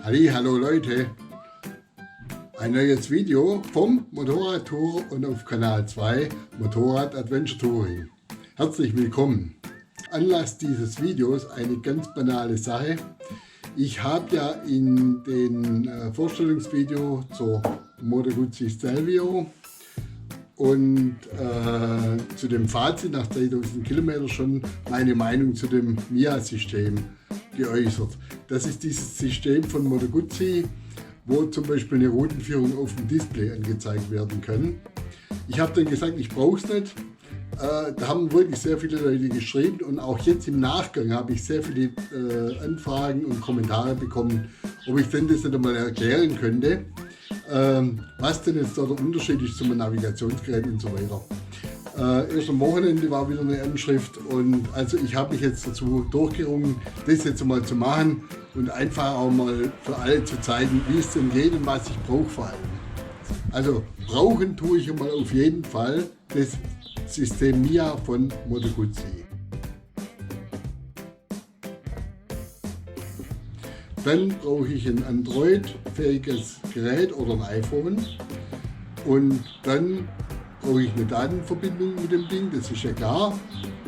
Hallo Leute, ein neues Video vom Motorradtour und auf Kanal 2 Motorrad Adventure Touring. Herzlich willkommen. Anlass dieses Videos eine ganz banale Sache. Ich habe ja in den Vorstellungsvideo zur Moto Guzzi Stelvio und zu dem Fazit nach 3000 Kilometern schon meine Meinung zu dem MIA-System geäußert. Das ist dieses System von Moto Guzzi, wo zum Beispiel eine Routenführung auf dem Display angezeigt werden kann. Ich habe dann gesagt, ich brauche es nicht. Da haben wirklich sehr viele Leute geschrieben und auch jetzt im Nachgang habe ich sehr viele Anfragen und Kommentare bekommen, ob ich denn das nicht einmal erklären könnte, was denn jetzt da der Unterschied ist zum Navigationsgerät und so weiter. Erst am Wochenende war wieder eine Anschrift und also ich habe mich jetzt dazu durchgerungen, das jetzt mal zu machen und einfach auch mal für alle zu zeigen, wie es denn geht und was ich brauche vor allem. Also brauchen tue ich mal auf jeden Fall das System MIA von Moto Guzzi. Dann brauche ich ein Android-fähiges Gerät oder ein iPhone und dann brauche ich eine Datenverbindung mit dem Ding, das ist ja klar.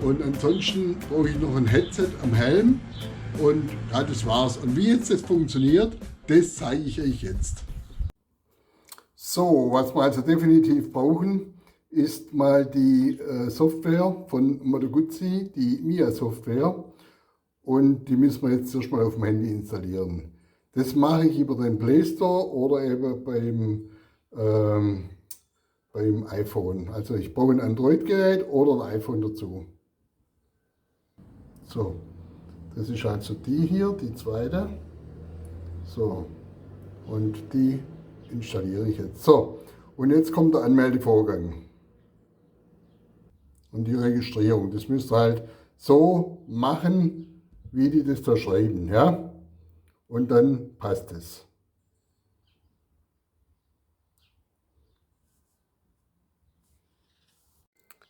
Und ansonsten brauche ich noch ein Headset am Helm und ja, das war's. Und wie jetzt das funktioniert, das zeige ich euch jetzt. So, was wir also definitiv brauchen, ist mal die Software von Moto Guzzi, die MIA-Software. Und die müssen wir jetzt erstmal auf dem Handy installieren. Das mache ich über den Play Store oder eben beim iPhone. Also ich brauche ein Android-Gerät oder ein iPhone dazu. So, das ist also die hier, die zweite. So, und die installiere ich jetzt. So, und jetzt kommt der Anmeldevorgang und die Registrierung. Das müsst ihr halt so machen, wie die das da schreiben, ja? Und dann passt es.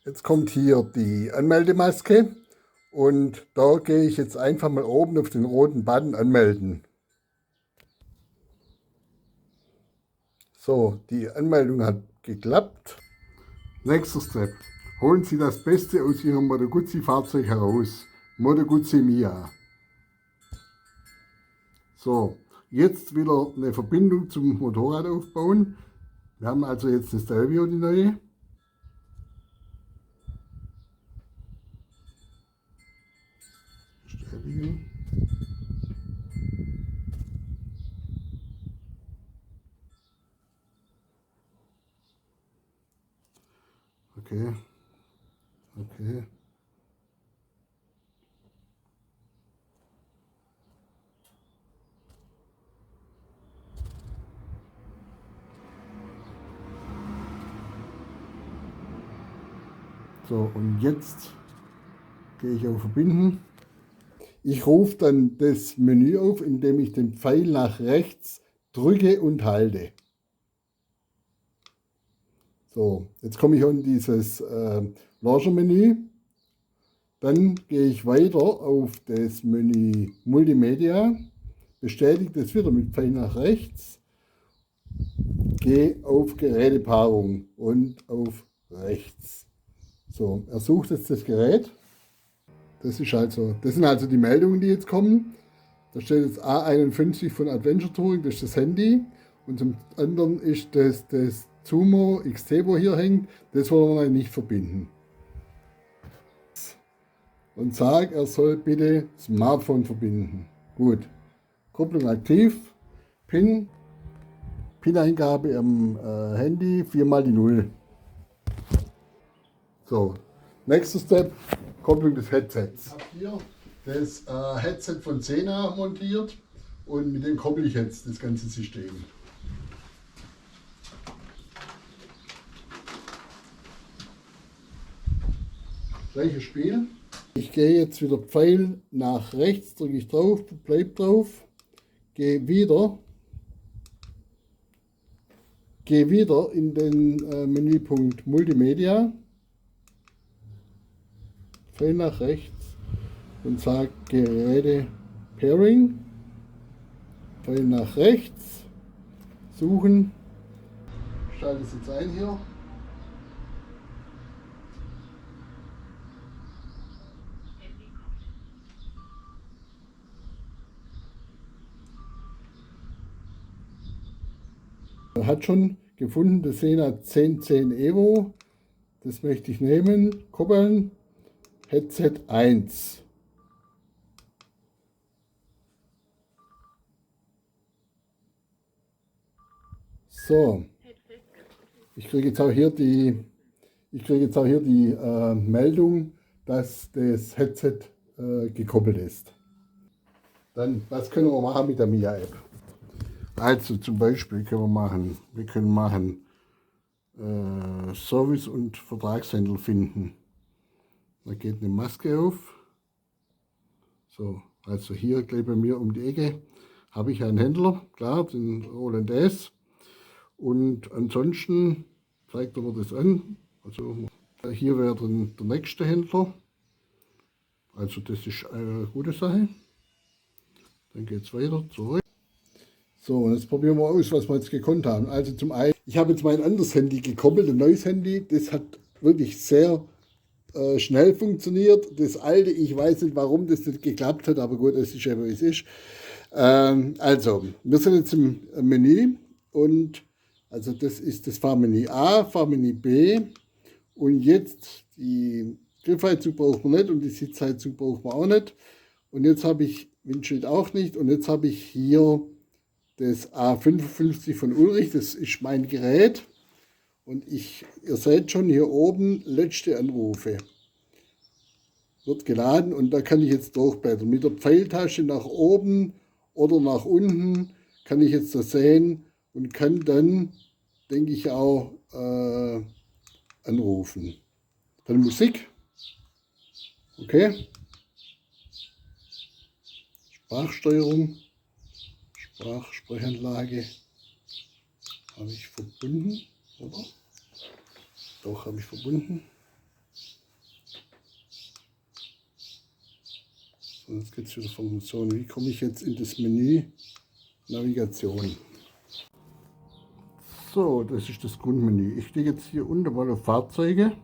Jetzt kommt hier die Anmeldemaske und da gehe ich jetzt einfach mal oben auf den roten Button anmelden. So, die Anmeldung hat geklappt. Nächster Step. Holen Sie das Beste aus Ihrem Moto Guzzi Fahrzeug heraus. Moto Guzzi MIA. So, jetzt wieder eine Verbindung zum Motorrad aufbauen. Wir haben also jetzt eine Stelvio, die neue. Bestätigen. Okay. Okay. So, und jetzt gehe ich auf Verbinden. Ich rufe dann das Menü auf, indem ich den Pfeil nach rechts drücke und halte. So, jetzt komme ich an dieses Launcher-Menü. Dann gehe ich weiter auf das Menü Multimedia, bestätige das wieder mit Pfeil nach rechts, gehe auf Gerätepaarung und auf rechts. So, er sucht jetzt das Gerät. Das sind also die Meldungen, die jetzt kommen. Da steht jetzt A51 von Adventure Touring, das ist das Handy. Und zum anderen ist das Zumo XT, wo hier hängt. Das wollen wir nicht verbinden. Und sage, er soll bitte Smartphone verbinden. Gut. Kupplung aktiv. PIN-Eingabe am Handy, 4 mal die 0. So, nächster Step, Kopplung des Headsets. Ich habe hier das Headset von Sena montiert und mit dem kopple ich jetzt das ganze System. Gleiches Spiel. Ich gehe jetzt wieder Pfeil nach rechts, drücke ich drauf, bleib drauf, gehe wieder in den Menüpunkt Multimedia, Pfeil nach rechts und sage Geräte Pairing. Pfeil nach rechts, suchen, schalte es jetzt ein hier. Er hat schon gefunden, das Sena 1010 Evo, das möchte ich nehmen, koppeln, Headset 1. So, ich kriege jetzt auch hier die Meldung, dass das Headset gekoppelt ist. Dann, was können wir machen mit der Mia-App? Also zum Beispiel können wir machen Service- und Vertragshändler finden. Da geht eine Maske auf. So, also hier gleich bei mir um die Ecke habe ich einen Händler, klar, den Roland S. Und ansonsten zeigt er mir das an. Also hier wäre dann der nächste Händler. Also das ist eine gute Sache. Dann geht es weiter zurück. So, und jetzt probieren wir aus, was wir jetzt gekonnt haben. Also zum einen, ich habe jetzt mein anderes Handy gekoppelt, ein neues Handy. Das hat wirklich sehr schnell funktioniert. Das alte, ich weiß nicht, warum das nicht geklappt hat, aber gut, es ist ja, wie es ist. Also, wir sind jetzt im Menü und also das ist das Fahrmenü A, Fahrmenü B und jetzt die Griffheizung braucht man nicht und die Sitzheizung braucht man auch nicht. Und jetzt habe ich Windschild auch nicht und jetzt habe ich hier das A55 von Ulrich, das ist mein Gerät. Und ihr seht schon hier oben, letzte Anrufe. Wird geladen und da kann ich jetzt durchblättern. Mit der Pfeiltasche nach oben oder nach unten kann ich jetzt das sehen und kann dann, denke ich, auch anrufen. Dann Musik. Okay. Sprachsteuerung. Sprechanlage habe ich verbunden, oder? Doch, habe ich verbunden. So, jetzt geht es wieder Funktion. Wie komme ich jetzt in das Menü Navigation? So, das ist das Grundmenü. Ich stehe jetzt hier unten mal auf Fahrzeuge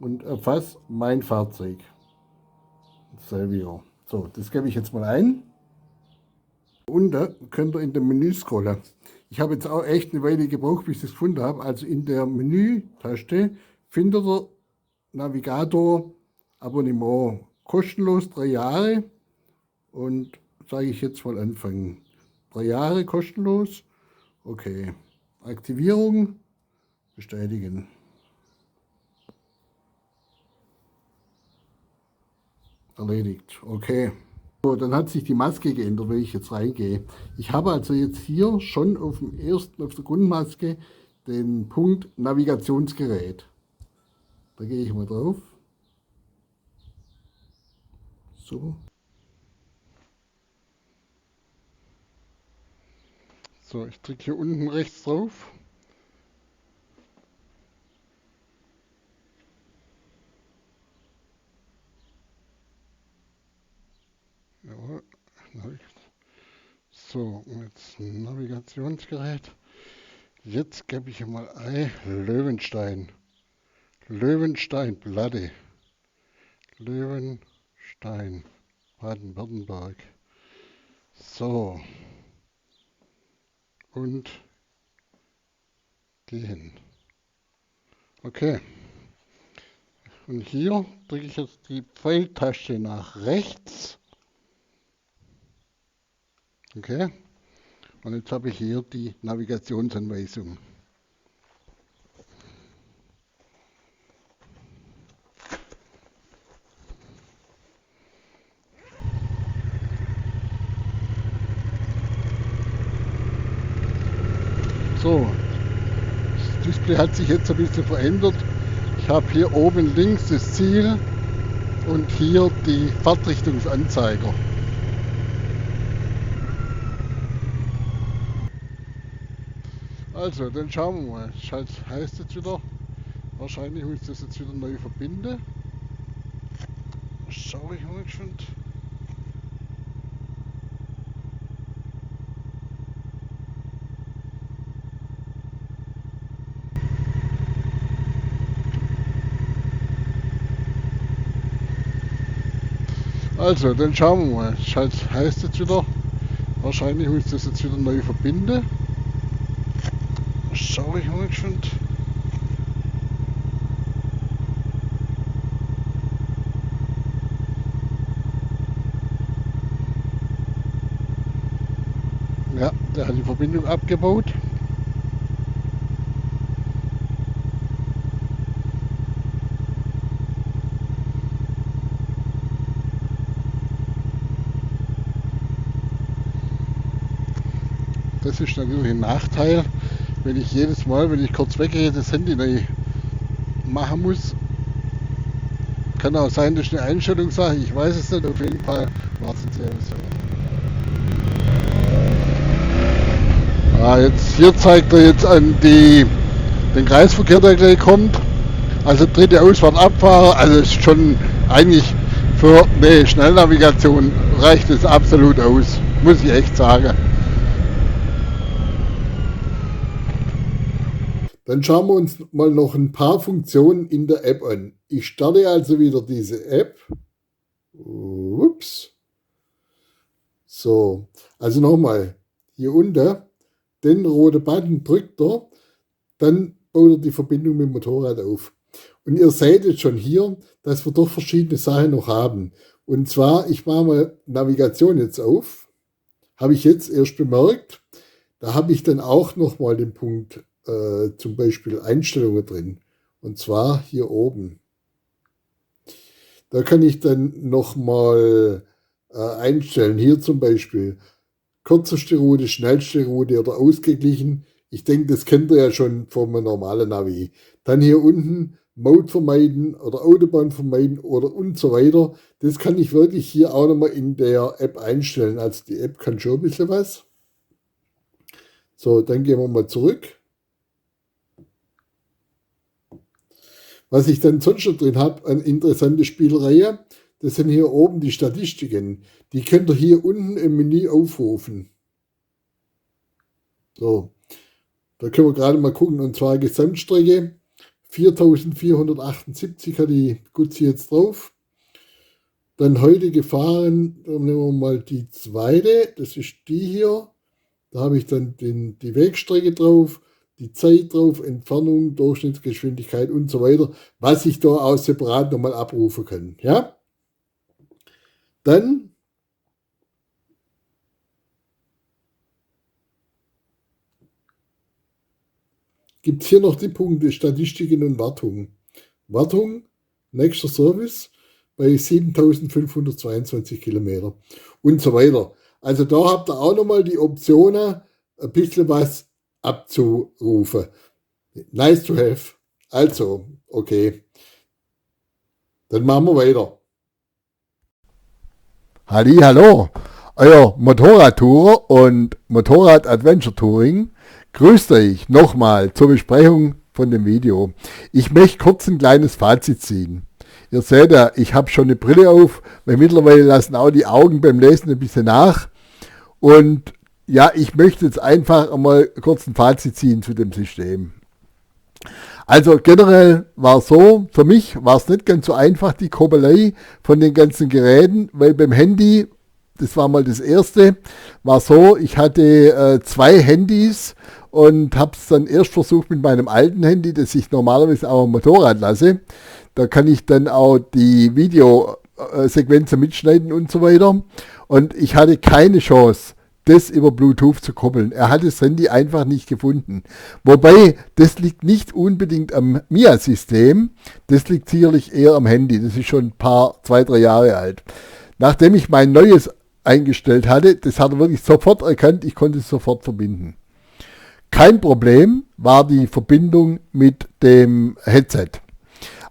und erfasse mein Fahrzeug. Silvio. So, das gebe ich jetzt mal ein. Unten könnt ihr in dem Menü scrollen. Ich habe jetzt auch echt eine Weile gebraucht, bis ich es gefunden habe. Also in der Menütaste findet ihr Navigator Abonnement. Kostenlos 3 Jahre. Und sage ich jetzt mal anfangen. 3 Jahre kostenlos. Okay. Aktivierung. Bestätigen. Erledigt. Okay. So, dann hat sich die Maske geändert, wenn ich jetzt reingehe. Ich habe also jetzt hier schon auf der Grundmaske den Punkt Navigationsgerät. Da gehe ich mal drauf. So. So, ich drücke hier unten rechts drauf. Jawohl. So, jetzt Navigationsgerät. Jetzt gebe ich mal ein Löwenstein. Löwenstein, Platte. Löwenstein, Baden-Württemberg. So. Und gehen. Okay. Und hier drücke ich jetzt die Pfeiltaste nach rechts. Okay. Und jetzt habe ich hier die Navigationsanweisung. So, das Display hat sich jetzt ein bisschen verändert. Ich habe hier oben links das Ziel und hier die Fahrtrichtungsanzeiger. Also, dann schauen wir mal. Das heißt jetzt wieder, wahrscheinlich muss ich das jetzt wieder neu verbinden. Schaue ich mal schon. Also, dann schauen wir mal. Das heißt jetzt wieder, wahrscheinlich muss ich das jetzt wieder neu verbinden. Schau ich mal schon. Ja, der hat die Verbindung abgebaut. Das ist natürlich ein Nachteil, wenn ich jedes Mal, wenn ich kurz weggehe, das Handy neu machen muss. Kann auch sein, das ist eine Einstellungssache, ich weiß es nicht, auf jeden Fall. Warten Sie jetzt hier zeigt er jetzt an den Kreisverkehr, der gleich kommt. Also dritte Ausfahrt Abfahrer, also ist schon eigentlich für eine Schnellnavigation reicht es absolut aus, muss ich echt sagen. Dann schauen wir uns mal noch ein paar Funktionen in der App an. Ich starte also wieder diese App. Ups. So, also nochmal, hier unten, den roten Button drückt er, dann baut er die Verbindung mit dem Motorrad auf. Und ihr seht jetzt schon hier, dass wir doch verschiedene Sachen noch haben. Und zwar, ich mache mal Navigation jetzt auf, habe ich jetzt erst bemerkt, da habe ich dann auch nochmal den Punkt zum Beispiel Einstellungen drin. Und zwar hier oben. Da kann ich dann nochmal einstellen. Hier zum Beispiel kürzeste Route, schnellste Route oder ausgeglichen. Ich denke, das kennt ihr ja schon vom normalen Navi. Dann hier unten Maut vermeiden oder Autobahn vermeiden oder und so weiter. Das kann ich wirklich hier auch nochmal in der App einstellen. Also die App kann schon ein bisschen was. So, dann gehen wir mal zurück. Was ich dann sonst noch drin habe, eine interessante Spielreihe, das sind hier oben die Statistiken. Die könnt ihr hier unten im Menü aufrufen. So, da können wir gerade mal gucken, und zwar Gesamtstrecke 4478 hat die Guzzi jetzt drauf. Dann heute gefahren, dann nehmen wir mal die zweite, das ist die hier. Da habe ich dann die Wegstrecke drauf, die Zeit drauf, Entfernung, Durchschnittsgeschwindigkeit und so weiter, was ich da auch separat nochmal abrufen kann. Ja? Dann gibt es hier noch die Punkte Statistiken und Wartung. Wartung, nächster Service bei 7522 Kilometer und so weiter. Also da habt ihr auch nochmal die Optionen, ein bisschen was abzurufen. Nice to have. Also, okay. Dann machen wir weiter. Hallo, euer Motorradtourer und Motorrad-Adventure-Touring. Grüßt euch nochmal zur Besprechung von dem Video. Ich möchte kurz ein kleines Fazit ziehen. Ihr seht ja, ich habe schon eine Brille auf, weil mittlerweile lassen auch die Augen beim Lesen ein bisschen nach. Und ja, ich möchte jetzt einfach einmal kurz ein Fazit ziehen zu dem System. Also generell war es so, für mich war es nicht ganz so einfach, die Koppelei von den ganzen Geräten, weil beim Handy, das war mal das erste, war so, ich hatte 2 Handys und habe es dann erst versucht mit meinem alten Handy, das ich normalerweise auch am Motorrad lasse. Da kann ich dann auch die Videosequenzen mitschneiden und so weiter. Und ich hatte keine Chance, das über Bluetooth zu koppeln. Er hat das Handy einfach nicht gefunden. Wobei, das liegt nicht unbedingt am MIA-System, das liegt sicherlich eher am Handy. Das ist schon 2-3 Jahre alt. Nachdem ich mein neues eingestellt hatte, das hat er wirklich sofort erkannt, ich konnte es sofort verbinden. Kein Problem war die Verbindung mit dem Headset.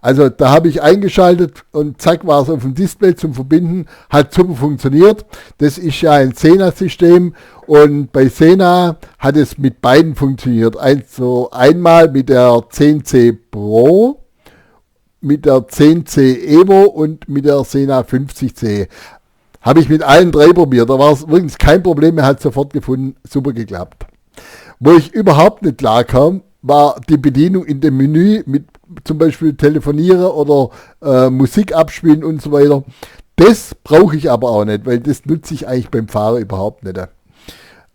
Also da habe ich eingeschaltet und zack war es auf dem Display zum Verbinden, hat super funktioniert. Das ist ja ein Sena-System und bei Sena hat es mit beiden funktioniert. Einmal mit der 10C Pro, mit der 10C Evo und mit der Sena 50C. Habe ich mit allen 3 probiert, da war es übrigens kein Problem, er hat sofort gefunden, super geklappt. Wo ich überhaupt nicht klar kam, war die Bedienung in dem Menü mit zum Beispiel telefonieren oder Musik abspielen und so weiter. Das brauche ich aber auch nicht, weil das nutze ich eigentlich beim Fahren überhaupt nicht.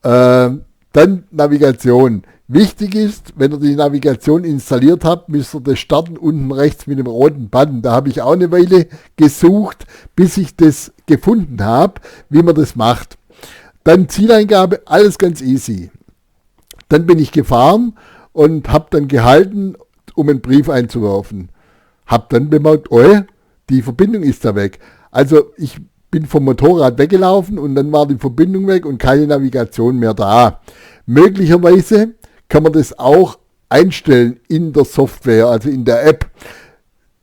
Dann Navigation. Wichtig ist, wenn ihr die Navigation installiert habt, müsst ihr das starten unten rechts mit dem roten Button. Da habe ich auch eine Weile gesucht, bis ich das gefunden habe, wie man das macht. Dann Zieleingabe, alles ganz easy. Dann bin ich gefahren und habe dann gehalten, um einen Brief einzuwerfen. Habe dann bemerkt, oh, die Verbindung ist da weg. Also ich bin vom Motorrad weggelaufen und dann war die Verbindung weg und keine Navigation mehr da. Möglicherweise kann man das auch einstellen in der Software, also in der App.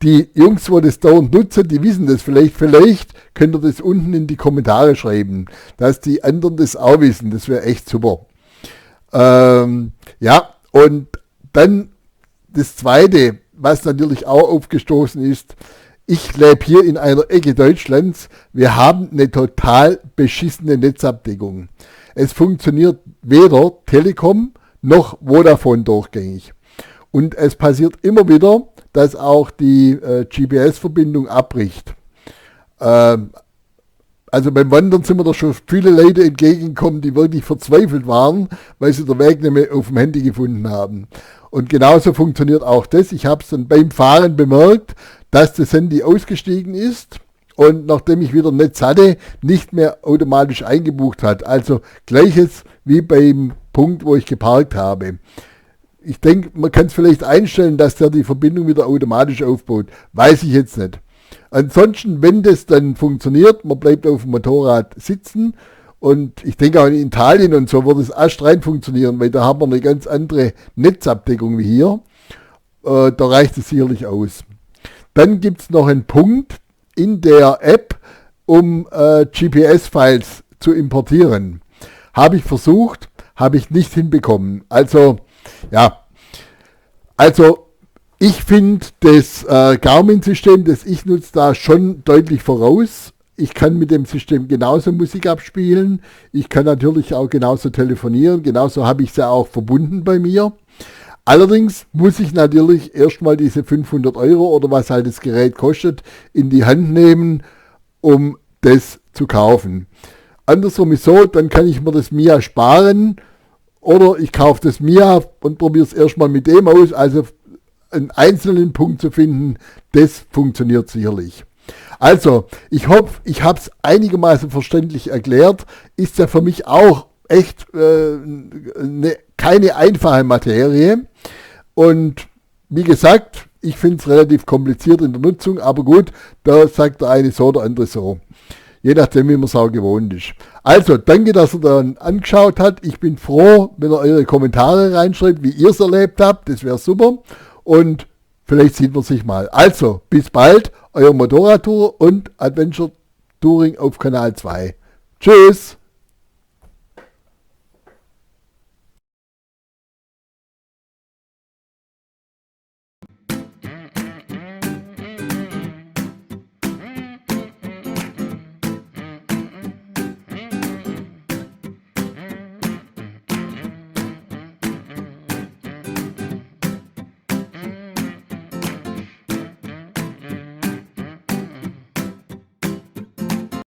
Die Jungs, die das dauernd nutzen, die wissen das vielleicht. Vielleicht könnt ihr das unten in die Kommentare schreiben, dass die anderen das auch wissen. Das wäre echt super. Ja, und dann das Zweite, was natürlich auch aufgestoßen ist, ich lebe hier in einer Ecke Deutschlands. Wir haben eine total beschissene Netzabdeckung. Es funktioniert weder Telekom noch Vodafone durchgängig. Und es passiert immer wieder, dass auch die GPS-Verbindung abbricht. Also beim Wandern sind mir da schon viele Leute entgegengekommen, die wirklich verzweifelt waren, weil sie den Weg nicht mehr auf dem Handy gefunden haben. Und genauso funktioniert auch das. Ich habe es dann beim Fahren bemerkt, dass das Handy ausgestiegen ist und nachdem ich wieder Netz hatte, nicht mehr automatisch eingebucht hat. Also gleiches wie beim Punkt, wo ich geparkt habe. Ich denke, man kann es vielleicht einstellen, dass der die Verbindung wieder automatisch aufbaut. Weiß ich jetzt nicht. Ansonsten, wenn das dann funktioniert, man bleibt auf dem Motorrad sitzen und ich denke auch in Italien und so wird es astrein funktionieren, weil da haben wir eine ganz andere Netzabdeckung wie hier. Da reicht es sicherlich aus. Dann gibt es noch einen Punkt in der App, um GPS-Files zu importieren. Habe ich versucht, habe ich nicht hinbekommen. Also, ja. Also, ich finde das Garmin-System, das ich nutze, da schon deutlich voraus. Ich kann mit dem System genauso Musik abspielen. Ich kann natürlich auch genauso telefonieren. Genauso habe ich es ja auch verbunden bei mir. Allerdings muss ich natürlich erstmal diese 500 Euro oder was halt das Gerät kostet, in die Hand nehmen, um das zu kaufen. Andersrum ist so, dann kann ich mir das Mia sparen oder ich kaufe das Mia und probiere es erstmal mit dem aus. Also einen einzelnen Punkt zu finden, das funktioniert sicherlich. Also, ich hoffe, ich habe es einigermaßen verständlich erklärt. Ist ja für mich auch echt keine einfache Materie. Und wie gesagt, ich finde es relativ kompliziert in der Nutzung, aber gut, da sagt der eine so, der andere so. Je nachdem, wie man es auch gewohnt ist. Also, danke, dass ihr dann angeschaut habt. Ich bin froh, wenn ihr eure Kommentare reinschreibt, wie ihr es erlebt habt. Das wäre super. Und vielleicht sieht man sich mal. Also, bis bald, euer Motorradtour und Adventure Touring auf Kanal 2. Tschüss!